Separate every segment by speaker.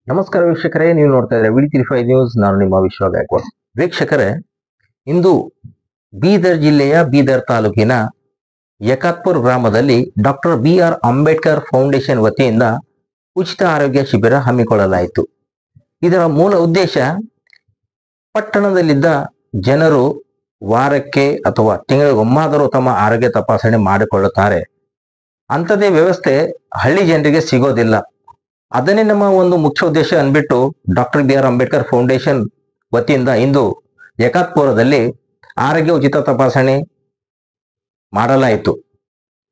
Speaker 1: ನಮಸ್ಕಾರ ವೀಕ್ಷಕರೇ, ನೀವು ನೋಡ್ತಾ ಇದ್ರೆ ವಿ35 ನ್ಯೂಸ್. ನಾನು ನಿಮ್ಮ ವಿಶ್ವ ಗಾಯಕ್ವಾಡ್. ವೀಕ್ಷಕರೇ, ಇಂದು ಬೀದರ್ ಜಿಲ್ಲೆಯ ಬೀದರ್ ತಾಲೂಕಿನ ಯಕಾತ್ಪುರ್ ಗ್ರಾಮದಲ್ಲಿ ಡಾಕ್ಟರ್ BR ಅಂಬೇಡ್ಕರ್ ಫೌಂಡೇಶನ್ ವತಿಯಿಂದ ಉಚಿತ ಆರೋಗ್ಯ ಶಿಬಿರ ಹಮ್ಮಿಕೊಳ್ಳಲಾಯಿತು. ಇದರ ಮೂಲ ಉದ್ದೇಶ, ಪಟ್ಟಣದಲ್ಲಿದ್ದ ಜನರು ವಾರಕ್ಕೆ ಅಥವಾ ತಿಂಗಳಿಗೊಮ್ಮಾದರೂ ತಮ್ಮ ಆರೋಗ್ಯ ತಪಾಸಣೆ ಮಾಡಿಕೊಳ್ಳುತ್ತಾರೆ. ಅಂಥದೇ ವ್ಯವಸ್ಥೆ ಹಳ್ಳಿ ಜನರಿಗೆ ಸಿಗೋದಿಲ್ಲ. ಅದನ್ನೇ ನಮ್ಮ ಒಂದು ಮುಖ್ಯ ಉದ್ದೇಶ ಅಂದ್ಬಿಟ್ಟು ಡಾಕ್ಟರ್ BR ಅಂಬೇಡ್ಕರ್ ಫೌಂಡೇಶನ್ ವತಿಯಿಂದ ಇಂದು ಯಕಾತ್ಪುರದಲ್ಲಿ ಆರೋಗ್ಯ ಉಚಿತ ತಪಾಸಣೆ ಮಾಡಲಾಯಿತು.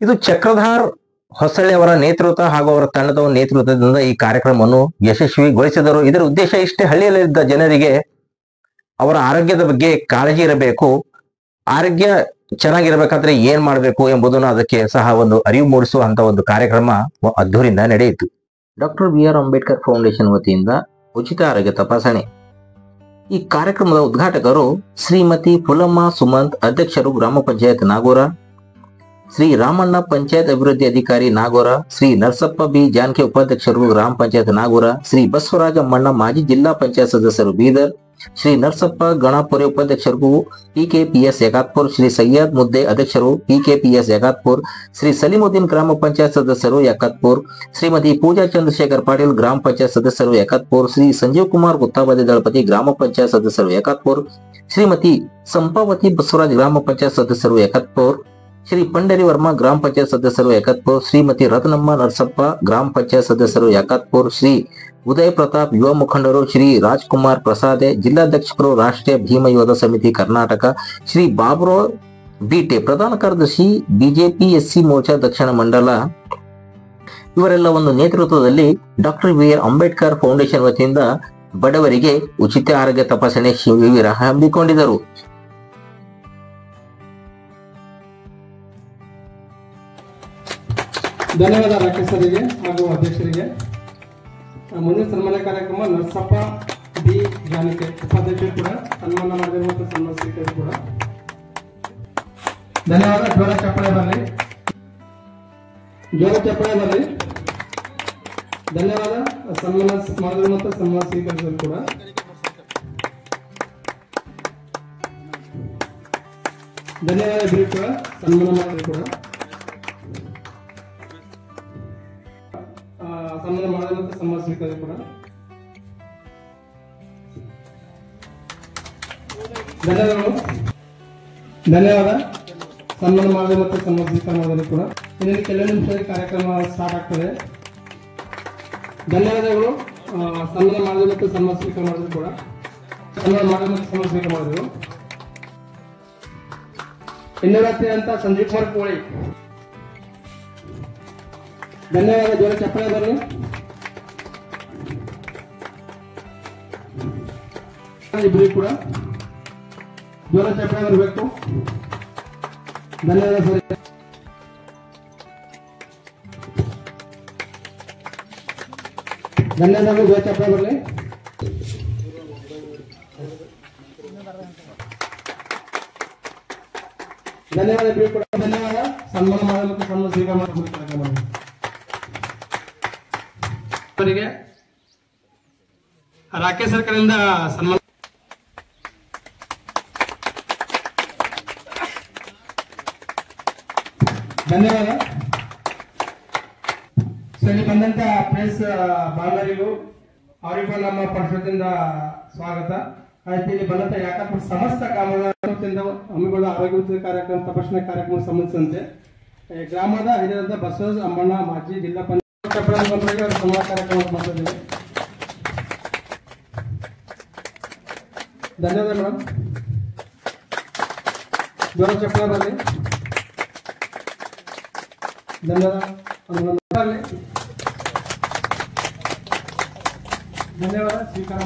Speaker 1: ಇದು ಚಕ್ರಧಾರ್ ಹೊಸಳ್ಳಿ ಅವರ ನೇತೃತ್ವ ಹಾಗೂ ಅವರ ತಂಡದ ನೇತೃತ್ವದಿಂದ ಈ ಕಾರ್ಯಕ್ರಮವನ್ನು ಯಶಸ್ವಿಗೊಳಿಸಿದರು. ಇದರ ಉದ್ದೇಶ ಇಷ್ಟೇ, ಹಳ್ಳಿಯಲ್ಲಿದ್ದ ಜನರಿಗೆ ಅವರ ಆರೋಗ್ಯದ ಬಗ್ಗೆ ಕಾಳಜಿ ಇರಬೇಕು, ಆರೋಗ್ಯ ಚೆನ್ನಾಗಿರ್ಬೇಕಾದ್ರೆ ಏನ್ ಮಾಡಬೇಕು ಎಂಬುದನ್ನು ಅದಕ್ಕೆ ಸಹ ಒಂದು ಅರಿವು ಮೂಡಿಸುವಂತ ಒಂದು ಕಾರ್ಯಕ್ರಮ ಅದ್ದೂರಿಂದ ನಡೆಯಿತು. ಡಾಕ್ಟರ್ BR ಅಂಬೇಡ್ಕರ್ ಫೌಂಡೇಶನ್ ವತಿಯಿಂದ ಉಚಿತ ಆರೋಗ್ಯ ತಪಾಸಣೆ. ಈ ಕಾರ್ಯಕ್ರಮದ ಉದ್ಘಾಟಕರು ಶ್ರೀಮತಿ ಪುಲಮ್ಮ ಸುಮಂತ್, ಅಧ್ಯಕ್ಷರು ಗ್ರಾಮ ಪಂಚಾಯತ್ ನಾಗೋರ, ಶ್ರೀ ರಾಮಣ್ಣ ಪಂಚಾಯತ್ ಅಭಿವೃದ್ಧಿ ಅಧಿಕಾರಿ ನಾಗೋರ, ಶ್ರೀ ನರಸಪ್ಪ ಬಿ ಜಾನಕಿ ಉಪಾಧ್ಯಕ್ಷರು ಗ್ರಾಮ ಪಂಚಾಯತ್ ನಾಗೋರ, ಶ್ರೀ ಬಸವರಾಜ ಮಣ್ಣ ಮಾಜಿ ಜಿಲ್ಲಾ ಪಂಚಾಯತ್ ಸದಸ್ಯರು ಬೀದರ್, ಶ್ರೀ ನರಸಪ್ಪ ಗಣಾಪುರೆ ಉಪಾಧ್ಯಕ್ಷರು PKPS ಯಕಾತ್ಪುರ್, ಶ್ರೀ ಸಯ್ಯದ್ ಮುದ್ದೆ ಅಧ್ಯಕ್ಷರು PKPS ಯಕಾತ್ಪುರ್, ಶ್ರೀ ಸಲೀಮುದ್ದೀನ್ ಗ್ರಾಮ ಪಂಚಾಯತ್ ಸದಸ್ಯರು ಯಕಾತ್ಪುರ್, ಶ್ರೀಮತಿ ಪೂಜಾ ಚಂದ್ರಶೇಖರ್ ಪಾಟೀಲ್ ಗ್ರಾಮ ಪಂಚಾಯತ್ ಸದಸ್ಯರು ಯಕಾತ್ಪುರ್, ಶ್ರೀ ಸಂಜೀವ್ ಕುಮಾರ್ ಗುತ್ತಾಬಾದಿ ದಳಪತಿ ಗ್ರಾಮ ಪಂಚಾಯತ್ ಸದಸ್ಯರು ಯಕಾತ್ಪುರ್, ಶ್ರೀಮತಿ ಸಂಪಾವತಿ ಬಸವರಾಜ್ ಗ್ರಾಮ ಪಂಚಾಯತ್ ಸದಸ್ಯರು ಯಕಾತ್ಪುರ್, ಶ್ರೀ ಪಂಡರಿ ವರ್ಮಾ ಗ್ರಾಮ ಪಂಚಾಯತ್ ಸದಸ್ಯರು ಯಕಾತ್ಪುರ್, ಶ್ರೀಮತಿ ರತ್ನಮ್ಮ ನರಸಪ್ಪ ಗ್ರಾಮ ಪಂಚಾಯತ್ ಸದಸ್ಯರು ಯಕಾತ್ಪುರ್, ಶ್ರೀ ಉದಯ್ ಪ್ರತಾಪ್ ಯುವ ಮುಖಂಡರು, ಶ್ರೀ ರಾಜ್ಕುಮಾರ್ ಪ್ರಸಾದೆ ಜಿಲ್ಲಾಧ್ಯಕ್ಷರು ರಾಷ್ಟ್ರೀಯ ಭೀಮ ಯೋಧ ಸಮಿತಿ ಕರ್ನಾಟಕ, ಶ್ರೀ ಬಾಬ್ರೋ ಬಿಟೆ ಪ್ರಧಾನ ಕಾರ್ಯದರ್ಶಿ ಬಿಜೆಪಿ SC ಮೋರ್ಚಾ ದಕ್ಷಿಣ ಮಂಡಲ, ಇವರೆಲ್ಲ ಒಂದು ನೇತೃತ್ವದಲ್ಲಿ ಡಾಕ್ಟರ್ BR ಅಂಬೇಡ್ಕರ್ ಫೌಂಡೇಶನ್ ವತಿಯಿಂದ ಬಡವರಿಗೆ ಉಚಿತ ಆರೋಗ್ಯ ತಪಾಸಣೆ ಶಿಬಿರ ಹಮ್ಮಿಕೊಂಡಿದ್ದರು.
Speaker 2: ಧನ್ಯವಾದ ರಾಕೇಶ್ ಅವರಿಗೆ ಹಾಗೂ ಅಧ್ಯಕ್ಷರಿಗೆ. ಮುಂದಿನ ಸನ್ಮಾನ ಕಾರ್ಯಕ್ರಮ ನರಸಪ್ಪ ಬಿ ಜಾನಕಿ ಉಪಾಧ್ಯಕ್ಷರು ಕೂಡ ಸನ್ಮಾನ ಮಾಡಿರುವಂತಹ ಸನ್ಮಾನ ಸ್ವೀಕರಿಸಿ ಕೂಡ ಧನ್ಯವಾದ. ಜೋರ ಚಪ್ಪಾಳೆ ಬರಲಿ, ಜೋರ ಚಪ್ಪಾಳೆ ಬರಲಿ. ಧನ್ಯವಾದ. ಸನ್ಮಾನ ಮಾಡಿರುವಂತಹ ಸನ್ಮಾನ ಸ್ವೀಕರಿಸಲು ಕೂಡ ಧನ್ಯವಾದ. ಇಬ್ಬರು ಕೂಡ ಸನ್ಮಾನ ಮಾಡಿದ್ರು ಕೂಡ ಸನ್ಮಾನ ಮಾಡಿದಂತ ಸನ್ಮಾನ ಸ್ವೀಕಾರ ಕೂಡ ಧನ್ಯವಾದಗಳು. ಧನ್ಯವಾದ. ಸನ್ಮಾನ ಮಾಡಿದ ಮತ್ತು ಸನ್ಮಾನ ಸ್ವೀಕಾರ ಮಾಡಿದ್ರು ಕೂಡ ಇನ್ನೊಂದು ಕೆಲವು ನಿಮಿಷದಲ್ಲಿ ಕಾರ್ಯಕ್ರಮ ಸ್ಟಾರ್ಟ್ ಆಗ್ತದೆ. ಧನ್ಯವಾದಗಳು. ಸನ್ಮಾನ ಮಾಡಿದ ಮತ್ತು ಸನ್ಮಾನ ಸ್ವೀಕಾರ ಮಾಡಿದ್ರು ಕೂಡ ಸನ್ಮಾನ ಮಾಡಿದ ಮತ್ತು ಸನ್ಮಾನ ಸ್ವೀಕಾರ ಮಾಡಿದ್ರು. ಇನ್ನೂರತ್ತೆ ಅಂತ ಸಂಜೀವ್ ಕುಮಾರ್ ಕೋಳಿ. ಧನ್ಯವಾದ. ಜೋರ ಚಪ್ಪಾಳೆ ಬರಲಿ. ಇಬ್ಬರು ಕೂಡ ಜೋರ ಚಪ್ಪಾಳೆ ಬರಬೇಕು. ಧನ್ಯವಾದ ಸರ್. ಧನ್ಯವಾದ. ಜೋರ ಚಪ್ಪಾಳೆ ಬರಲಿ. ಧನ್ಯವಾದ. ಇಬ್ಬರು ಕೂಡ ಧನ್ಯವಾದ. ಸನ್ಮಾನ ಮಾಡಲು ಸನ್ಮಾನ ಸ್ವೀಕಾರ ಮಾಡಿ ಅವರಿಗೆ ರಾಕೇಶ್ ಸರ್ ಕಡೆಯಿಂದ ಸನ್ಮಾನ. ಧನ್ಯವಾದ. ಇಲ್ಲಿ ಬಂದಂತ ಪ್ರೆಸ್ ಬಾಂಧವರಿಗೂ ಅವರಿಗೂ ನಮ್ಮ ಪರಿಷತ್ತಿಂದ ಸ್ವಾಗತ. ಆಯ್ತು, ಇಲ್ಲಿ ಬಂದಂತ ಯಾಕಂದ್ರೆ ಸಮಸ್ತ ಗ್ರಾಮದಿಂದ ಹಮ್ಮಿಕೊಳ್ಳ ಆರೋಗ್ಯ ಉಚಿತ ಕಾರ್ಯಕ್ರಮ ತಪಾಸಣೆ ಕಾರ್ಯಕ್ರಮ ಸಂಬಂಧಿಸಿದಂತೆ ಗ್ರಾಮದ ಹಿರಿಯರಾದ ಬಸವರಾಜ ಅಮ್ಮಣ್ಣ ಮಾಜಿ ಜಿಲ್ಲಾ ಪಂಚಾಯತ್ ಸಂವಾದ ಕಾರ್ಯಕ್ರಮ ಮಾಡ್ತಿದ್ದೇವೆ. ಧನ್ಯವಾದ ಮೇಡಮ್. ಜೋರ ಚಪ್ಪಾಳೆ ಬರಲಿ. ಧನ್ಯವಾದ. ಧನ್ಯವಾದ. ಸ್ವೀಕಾರ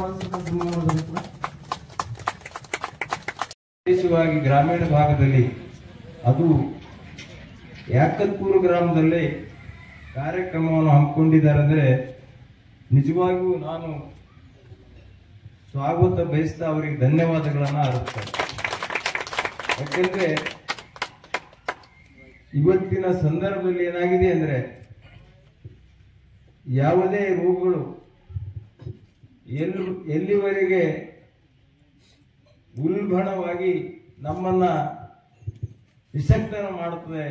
Speaker 3: ವಿಶೇಷವಾಗಿ ಗ್ರಾಮೀಣ ಭಾಗದಲ್ಲಿ, ಅದು ಯಾಕತ್ಪುರ ಗ್ರಾಮದಲ್ಲಿ ಕಾರ್ಯಕ್ರಮವನ್ನು ಹಮ್ಮಿಕೊಂಡಿದ್ದಾರೆ ಅಂದರೆ ನಿಜವಾಗಿಯೂ ನಾನು ಸ್ವಾಗತ ಬಯಸ್ತಾ ಅವರಿಗೆ ಧನ್ಯವಾದಗಳನ್ನು ಅರ್ಪಿಸ್ತೇನೆ. ಯಾಕೆಂದ್ರೆ ಇವತ್ತಿನ ಸಂದರ್ಭದಲ್ಲಿ ಏನಾಗಿದೆ ಅಂದ್ರೆ ಯಾವುದೇ ರೋಗಗಳು ಎಲ್ಲಿವರೆಗೆ ಉಲ್ಬಣವಾಗಿ ನಮ್ಮನ್ನ ನಿಸಕ್ತನ ಮಾಡುತ್ತದೆ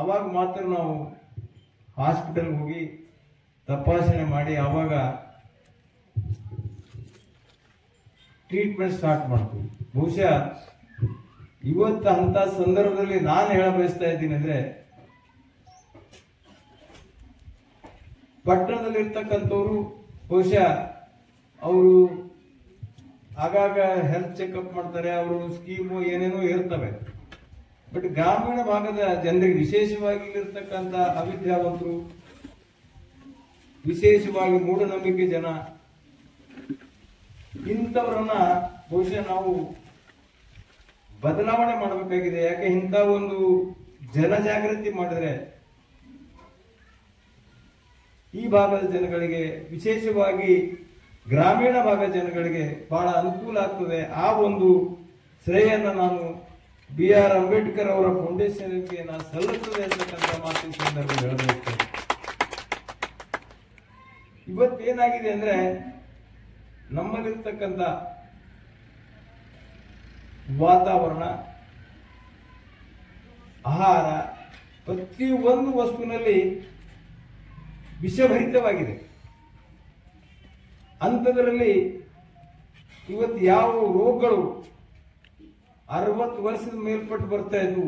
Speaker 3: ಅವಾಗ ಮಾತ್ರ ನಾವು ಹಾಸ್ಪಿಟಲ್ ಹೋಗಿ ತಪಾಸಣೆ ಮಾಡಿ ಅವಾಗ ಟ್ರೀಟ್ಮೆಂಟ್ ಸ್ಟಾರ್ಟ್ ಮಾಡ್ತೀವಿ. ಬಹುಶಃ ಇವತ್ತು ಅಂತ ಸಂದರ್ಭದಲ್ಲಿ ನಾನು ಹೇಳ ಬಯಸ್ತಾ ಇದ್ದೀನಿ ಅಂದ್ರೆ, ಪಟ್ಟಣದಲ್ಲಿರ್ತಕ್ಕಂಥವ್ರು ಬಹುಶಃ ಅವರು ಆಗಾಗ ಹೆಲ್ತ್ ಚೆಕ್ಅಪ್ ಮಾಡ್ತಾರೆ, ಅವರು ಸ್ಕೀಮು ಏನೇನೋ ಇರ್ತವೆ. ಬಟ್ ಗ್ರಾಮೀಣ ಭಾಗದ ಜನರಿಗೆ, ವಿಶೇಷವಾಗಿ ಇಲ್ಲಿರ್ತಕ್ಕಂಥ ಅವಿದ್ಯಾವಂತರು, ವಿಶೇಷವಾಗಿ ಮೂಢನಂಬಿಕೆ ಜನ, ಇಂಥವರನ್ನ ಬಹುಶಃ ನಾವು ಬದಲಾವಣೆ ಮಾಡಬೇಕಾಗಿದೆ. ಯಾಕೆ ಇಂಥ ಒಂದು ಜನಜಾಗೃತಿ ಮಾಡಿದ್ರೆ ಈ ಭಾಗದ ಜನಗಳಿಗೆ, ವಿಶೇಷವಾಗಿ ಗ್ರಾಮೀಣ ಭಾಗದ ಜನಗಳಿಗೆ ಬಹಳ ಅನುಕೂಲ ಆಗ್ತದೆ. ಆ ಒಂದು ಶ್ರೇಯನ್ನ ನಾನು BR ಅಂಬೇಡ್ಕರ್ ಅವರ ಫೌಂಡೇಶನ್ಗೆ ನಾನು ಸಲ್ಲುತ್ತದೆ ಅಂತಕ್ಕಂಥ ಮಾತಿನ ಸಂದರ್ಭ ಹೇಳಬೇಕು. ಇವತ್ತೇನಾಗಿದೆ ಅಂದ್ರೆ, ನಮ್ಮಲ್ಲಿರ್ತಕ್ಕಂಥ ವಾತಾವರಣ, ಆಹಾರ, ಪ್ರತಿಯೊಂದು ವಸ್ತುವಿನಲ್ಲಿ ವಿಷಭರಿತವಾಗಿದೆ. ಅಂಥದ್ರಲ್ಲಿ ಇವತ್ತು ಯಾವ ರೋಗಗಳು 60 ವರ್ಷದ ಮೇಲ್ಪಟ್ಟು ಬರ್ತಾ ಇದ್ವು,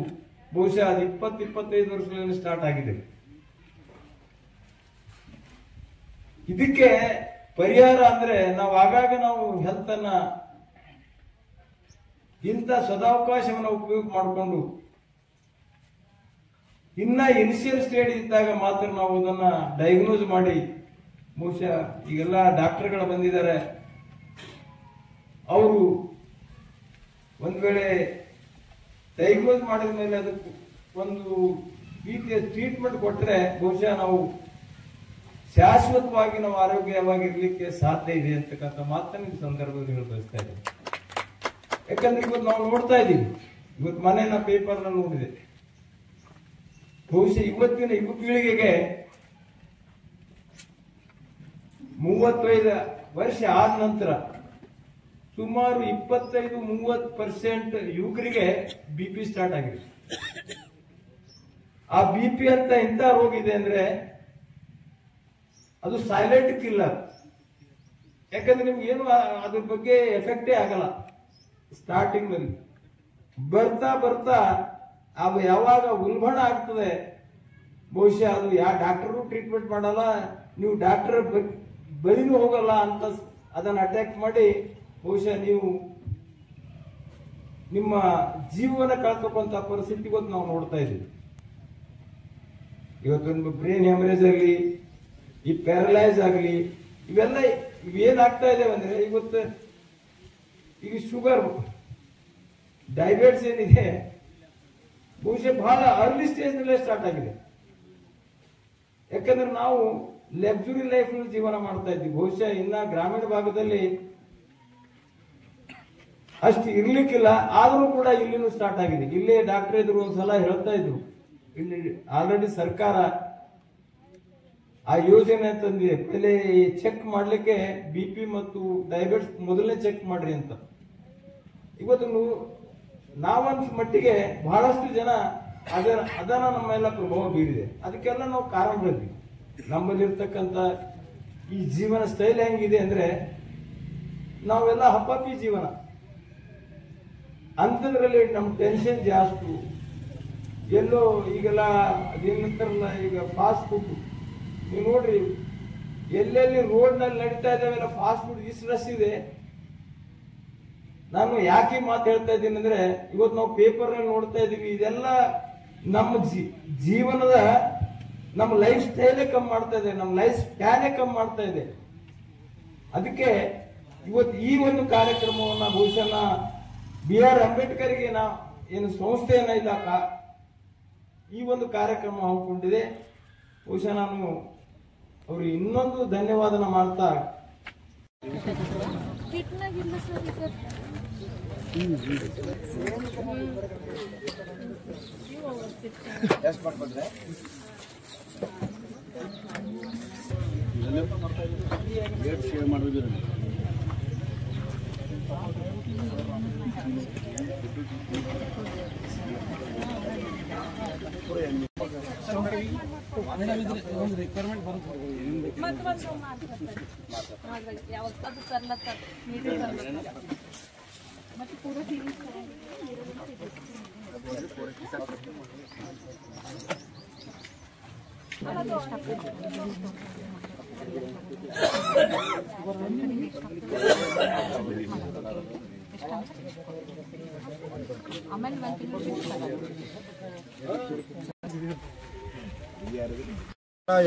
Speaker 3: ಬಹುಶಃ ಅದು 20-25 ವರ್ಷಗಳಲ್ಲಿ ಸ್ಟಾರ್ಟ್ ಆಗಿದೆ. ಇದಕ್ಕೆ ಪರಿಹಾರ ಅಂದ್ರೆ ನಾವು ಆಗಾಗ ನಾವು ಹೆಲ್ತ್ ಅನ್ನ ಇಂಥ ಸದಾವಕಾಶವನ್ನು ಉಪಯೋಗ ಮಾಡಿಕೊಂಡು ಇನ್ನ ಇನಿಷಿಯಲ್ ಸ್ಟೇಜ್ ಇದ್ದಾಗ ಮಾತ್ರ ನಾವು ಅದನ್ನ ಡಯಾಗ್ನೋಸ್ ಮಾಡಿ, ಬಹುಶಃ ಈಗೆಲ್ಲ ಡಾಕ್ಟರ್ಗಳು ಬಂದಿದ್ದಾರೆ, ಅವರು ಒಂದ್ ವೇಳೆ ಡಯಾಗ್ನೋಸ್ ಮಾಡಿದ ಮೇಲೆ ಅದಕ್ಕೆ ಒಂದು ರೀತಿಯ ಟ್ರೀಟ್ಮೆಂಟ್ ಕೊಟ್ಟರೆ ಬಹುಶಃ ನಾವು ಶಾಶ್ವತವಾಗಿ ನಾವು ಆರೋಗ್ಯವಾಗಿರ್ಲಿಕ್ಕೆ ಸಾಧ್ಯ ಇದೆ ಅಂತಕ್ಕಂಥ ಮಾತನ್ನ ಈ ಸಂದರ್ಭದಲ್ಲಿ ಹೇಳಬಯಸ್ತಾ ಇದ್ದೀನಿ. ಯಾಕಂದ್ರೆ ಇವತ್ತು ನಾವು ನೋಡ್ತಾ ಇದ್ದೀವಿ, ಇವತ್ತು ಮನೆಯ ಪೇಪರ್ನ ನೋಡಿದೆ, ಬಹುಶಃ ಇವತ್ತಿನ ಯುವ ಪೀಳಿಗೆಗೆ 35 ವರ್ಷ ಆದ ನಂತರ ಸುಮಾರು 25-30% ಯುವಕರಿಗೆ BP ಸ್ಟಾರ್ಟ್ ಆಗಿದೆ. ಆ BP ಅಂತ ಇಂಥ ರೋಗ ಇದೆ ಅಂದ್ರೆ ಅದು ಸೈಲೆಂಟ್ ಕಿಲ್ಲರ್. ಯಾಕಂದ್ರೆ ನಿಮ್ಗೆ ಏನು ಅದ್ರ ಬಗ್ಗೆ ಎಫೆಕ್ಟೇ ಆಗಲ್ಲ. ಸ್ಟಾರ್ಟಿಂಗ್ ನಲ್ಲಿ ಬರ್ತಾ ಬರ್ತಾ ಅದು ಯಾವಾಗ ಉಲ್ಬಣ ಆಗ್ತದೆ, ಬಹುಶಃ ಅದು ಯಾವ ಡಾಕ್ಟರು ಟ್ರೀಟ್ಮೆಂಟ್ ಮಾಡಲ್ಲ, ನೀವು ಡಾಕ್ಟರ್ ಬಳಿನೂ ಹೋಗಲ್ಲ ಅಂತ ಅದನ್ನ ಅಟ್ಯಾಕ್ ಮಾಡಿ ಬಹುಶಃ ನೀವು ನಿಮ್ಮ ಜೀವನ ಕಳ್ತಕ್ಕಂತ ಪರಿಸ್ಥಿತಿ ಇವತ್ತು ನಾವು ನೋಡ್ತಾ ಇದ್ದೀವಿ. ಇವತ್ತೊಂದು ಬ್ರೈನ್ ಹೆಮರೇಜ್ ಆಗಲಿ, ಈ ಪ್ಯಾರಲೈಸ್ ಆಗಲಿ, ಇವೆಲ್ಲ ಇವೇನಾಗ್ತಾ ಇದಾವೆ ಅಂದ್ರೆ, ಇವತ್ತು ಈಗ ಶುಗರ್, ಡಯಾಬಿಟಿಸ್ ಏನಿದೆ ಬಹುಶಃ ಬಹಳ ಅರ್ಲಿ ಸ್ಟೇಜ್ ನಲ್ಲೇ ಸ್ಟಾರ್ಟ್ ಆಗಿದೆ. ಯಾಕಂದ್ರೆ ನಾವು ಲಕ್ಸುರಿ ಲೈಫ್ ನಲ್ಲಿ ಜೀವನ ಮಾಡ್ತಾ ಇದ್ವಿ. ಬಹುಶಃ ಇನ್ನ ಗ್ರಾಮೀಣ ಭಾಗದಲ್ಲಿ ಅಷ್ಟು ಇರ್ಲಿಕ್ಕಿಲ್ಲ, ಆದರೂ ಕೂಡ ಇಲ್ಲಿನೂ ಸ್ಟಾರ್ಟ್ ಆಗಿದೆ. ಇಲ್ಲೇ ಡಾಕ್ಟರ್ ಇದ್ರು ಒಂದ್ಸಲ ಹೇಳ್ತಾ ಇದ್ರು, ಇಲ್ಲಿ ಆಲ್ರೆಡಿ ಸರ್ಕಾರ ಆ ಯೋಜನೆ ತಂದಿದೆ, ಪೆಹಲೆ ಚೆಕ್ ಮಾಡ್ಲಿಕ್ಕೆ BP ಮತ್ತು ಡಯಾಬಿಟಿಸ್ ಮೊದಲನೇ ಚೆಕ್ ಮಾಡ್ರಿ ಅಂತ. ಇವತ್ತು ನಾವನ್ಸ್ ಮಟ್ಟಿಗೆ ಬಹಳಷ್ಟು ಜನ ಅದನ್ನ ನಮ್ಮೆಲ್ಲ ಪ್ರಭಾವ ಬೀರಿದೆ. ಅದಕ್ಕೆಲ್ಲ ನಾವು ಕಾರಣಗಳಿದ್ವಿ. ನಮ್ಮಲ್ಲಿರ್ತಕ್ಕಂಥ ಈ ಜೀವನ ಸ್ಟೈಲ್ ಹೆಂಗಿದೆ ಅಂದ್ರೆ, ನಾವೆಲ್ಲ ಹಪ್ಪಪ್ಪಿ ಜೀವನ, ಅಂಥದ್ರಲ್ಲಿ ನಮ್ ಟೆನ್ಷನ್ ಜಾಸ್ತಿ. ಎಲ್ಲೋ ಈಗೆಲ್ಲ ಅದೇನಂತಾರಲ್ಲ, ಈಗ ಫಾಸ್ಟ್ ಫುಡ್ ನೀವು ನೋಡ್ರಿ, ಎಲ್ಲೆಲ್ಲಿ ರೋಡ್ ನಲ್ಲಿ ನಡೀತಾ ಇದ್ದಾವೆಲ್ಲ ಫಾಸ್ಟ್ ಫುಡ್ ಇಷ್ಟು ರಶ್ ಇದೆ. ನಾನು ಯಾಕೆ ಮಾತು ಹೇಳ್ತಾ ಇದ್ದೀನಿ ಅಂದ್ರೆ, ಇವತ್ತು ನಾವು ಪೇಪರ್ ನಲ್ಲಿ ನೋಡ್ತಾ ಇದೀವಿ, ಇದೆಲ್ಲ ನಮ್ಮ ಜೀವನದ ನಮ್ಮ ಲೈಫ್ ಸ್ಟೈಲೇ ಕಮ್ಮಿ ಮಾಡ್ತಾ ಇದೆ, ನಮ್ಮ ಲೈಫ್ ಸ್ಪ್ಯಾನೇ ಕಮ್ಮಿ ಮಾಡ್ತಾ ಇದೆ. ಅದಕ್ಕೆ ಇವತ್ತು ಈ ಒಂದು ಕಾರ್ಯಕ್ರಮವನ್ನ ಬಹುಶಃ BR ಅಂಬೇಡ್ಕರ್ಗೆ ಏನು ಸಂಸ್ಥೆಯನ್ನ ಇಲ್ಲ ಈ ಒಂದು ಕಾರ್ಯಕ್ರಮ ಹಮ್ಮಿಕೊಂಡಿದೆ. ಬಹುಶಃ ನಾನು ಅವ್ರಿಗೆ ಇನ್ನೊಂದು ಧನ್ಯವಾದನ ಮಾಡ್ತಾ
Speaker 4: ಶೇರ್ ಮಾಡೋದಿಲ್ಲ.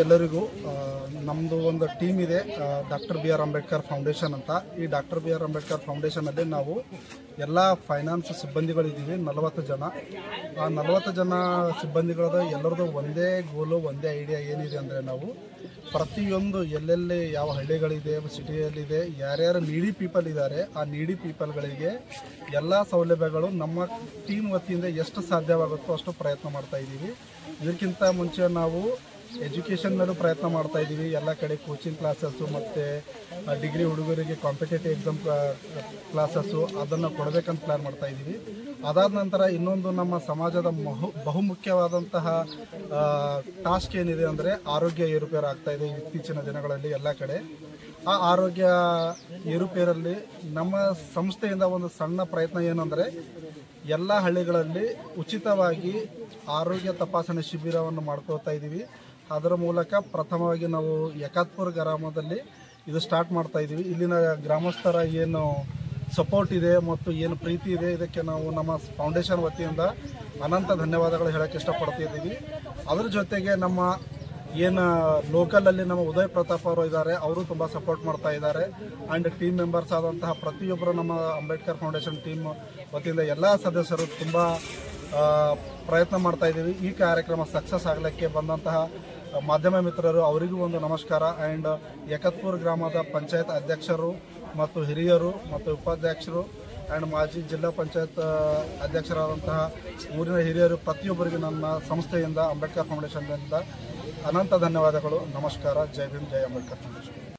Speaker 4: ಎಲ್ಲರಿಗೂ ನಮ್ಮದು ಒಂದು ಟೀಮ್ ಇದೆ, doctor B R Ambedkar foundation ಅಂತ. ಈ ಡಾಕ್ಟರ್ ಬಿ ಆರ್ ಅಂಬೇಡ್ಕರ್ ಫೌಂಡೇಶನಲ್ಲಿ ನಾವು ಎಲ್ಲ ಫೈನಾನ್ಸ್ ಸಿಬ್ಬಂದಿಗಳಿದ್ದೀವಿ, 40 ಜನ. ಆ 40 ಜನ ಸಿಬ್ಬಂದಿಗಳದ ಎಲ್ಲರದ್ದು ಒಂದೇ ಗೋಲು, ಒಂದೇ ಐಡಿಯಾ ಏನಿದೆ ಅಂದರೆ, ನಾವು ಪ್ರತಿಯೊಂದು ಎಲ್ಲೆಲ್ಲಿ ಯಾವ ಹಳ್ಳಿಗಳಿದೆ, ಸಿಟಿಯಲ್ಲಿದೆ, ಯಾರ್ಯಾರು ನೀಡಿ ಪೀಪಲ್ ಇದ್ದಾರೆ, ಆ ನೀಡಿ ಪೀಪಲ್ಗಳಿಗೆ ಎಲ್ಲ ಸೌಲಭ್ಯಗಳು ನಮ್ಮ ಟೀಮ್ ವತಿಯಿಂದ ಎಷ್ಟು ಸಾಧ್ಯವಾಗುತ್ತೋ ಅಷ್ಟು ಪ್ರಯತ್ನ ಮಾಡ್ತಾ ಇದ್ದೀವಿ. ಇದಕ್ಕಿಂತ ಮುಂಚೆ ನಾವು ಎಜುಕೇಷನ್ ಮೇಲೂ ಪ್ರಯತ್ನ ಮಾಡ್ತಾ ಇದ್ದೀವಿ. ಎಲ್ಲ ಕಡೆ ಕೋಚಿಂಗ್ ಕ್ಲಾಸಸ್ಸು ಮತ್ತು ಡಿಗ್ರಿ ಹುಡುಗರಿಗೆ ಕಾಂಪಿಟೇಟಿವ್ ಎಕ್ಸಾಮ್ ಕ್ಲಾಸಸ್ಸು ಅದನ್ನು ಕೊಡಬೇಕಂತ ಪ್ಲ್ಯಾನ್ ಮಾಡ್ತಾ ಇದ್ದೀವಿ. ಅದಾದ ನಂತರ ಇನ್ನೊಂದು ನಮ್ಮ ಸಮಾಜದ ಬಹುಮುಖ್ಯವಾದಂತಹ ಟಾಸ್ಕ್ ಏನಿದೆ ಅಂದರೆ, ಆರೋಗ್ಯ ಏರುಪೇರು ಆಗ್ತಾ ಇದೆ ಇತ್ತೀಚಿನ ದಿನಗಳಲ್ಲಿ ಎಲ್ಲ ಕಡೆ. ಆ ಆರೋಗ್ಯ ಏರುಪೇರಲ್ಲಿ ನಮ್ಮ ಸಂಸ್ಥೆಯಿಂದ ಒಂದು ಸಣ್ಣ ಪ್ರಯತ್ನ ಏನಂದರೆ, ಎಲ್ಲ ಹಳ್ಳಿಗಳಲ್ಲಿ ಉಚಿತವಾಗಿ ಆರೋಗ್ಯ ತಪಾಸಣೆ ಶಿಬಿರವನ್ನು ಮಾಡ್ಕೋತಾ ಇದ್ದೀವಿ. ಅದರ ಮೂಲಕ ಪ್ರಥಮವಾಗಿ ನಾವು ಯಕಾತ್ಪುರ ಗ್ರಾಮದಲ್ಲಿ ಇದು ಸ್ಟಾರ್ಟ್ ಮಾಡ್ತಾ ಇದ್ದೀವಿ. ಇಲ್ಲಿನ ಗ್ರಾಮಸ್ಥರ ಏನು ಸಪೋರ್ಟ್ ಇದೆ ಮತ್ತು ಏನು ಪ್ರೀತಿ ಇದೆ, ಇದಕ್ಕೆ ನಾವು ನಮ್ಮ ಫೌಂಡೇಶನ್ ವತಿಯಿಂದ ಅನಂತ ಧನ್ಯವಾದಗಳು ಹೇಳೋಕ್ಕೆ ಇಷ್ಟಪಡ್ತಿದ್ದೀವಿ. ಅದ್ರ ಜೊತೆಗೆ ನಮ್ಮ ಏನು ಲೋಕಲಲ್ಲಿ ನಮ್ಮ ಉದಯ್ ಪ್ರತಾಪ್ ಅವರು ಇದ್ದಾರೆ, ಅವರು ತುಂಬ ಸಪೋರ್ಟ್ ಮಾಡ್ತಾ ಇದ್ದಾರೆ. ಆ್ಯಂಡ್ ಟೀಮ್ ಮೆಂಬರ್ಸ್ ಆದಂತಹ ಪ್ರತಿಯೊಬ್ಬರು ನಮ್ಮ ಅಂಬೇಡ್ಕರ್ ಫೌಂಡೇಶನ್ ಟೀಮ್ ವತಿಯಿಂದ ಎಲ್ಲ ಸದಸ್ಯರು ತುಂಬ ಪ್ರಯತ್ನ ಮಾಡ್ತಾ ಇದ್ದೀವಿ. ಈ ಕಾರ್ಯಕ್ರಮ ಸಕ್ಸಸ್ ಆಗಲಿಕ್ಕೆ ಬಂದಂತಹ ಮಾಧ್ಯಮ ಮಿತ್ರರು ಅವರಿಗೂ ಒಂದು ನಮಸ್ಕಾರ. ಆ್ಯಂಡ್ ಯಕತ್ಪುರ ಗ್ರಾಮದ ಪಂಚಾಯತ್ ಅಧ್ಯಕ್ಷರು ಮತ್ತು ಹಿರಿಯರು ಮತ್ತು ಉಪಾಧ್ಯಕ್ಷರು ಆ್ಯಂಡ್ ಮಾಜಿ ಜಿಲ್ಲಾ ಪಂಚಾಯತ್ ಅಧ್ಯಕ್ಷರಾದಂತಹ ಊರಿನ ಹಿರಿಯರು ಪ್ರತಿಯೊಬ್ಬರಿಗೆ ನನ್ನ ಸಂಸ್ಥೆಯಿಂದ, ಅಂಬೇಡ್ಕರ್ ಫೌಂಡೇಶನ್ನಿಂದ ಅನಂತ ಧನ್ಯವಾದಗಳು. ನಮಸ್ಕಾರ. ಜೈ ಭೀಮ್, ಜೈ ಅಂಬೇಡ್ಕರ್ ಫೌಂಡೇಶನ್.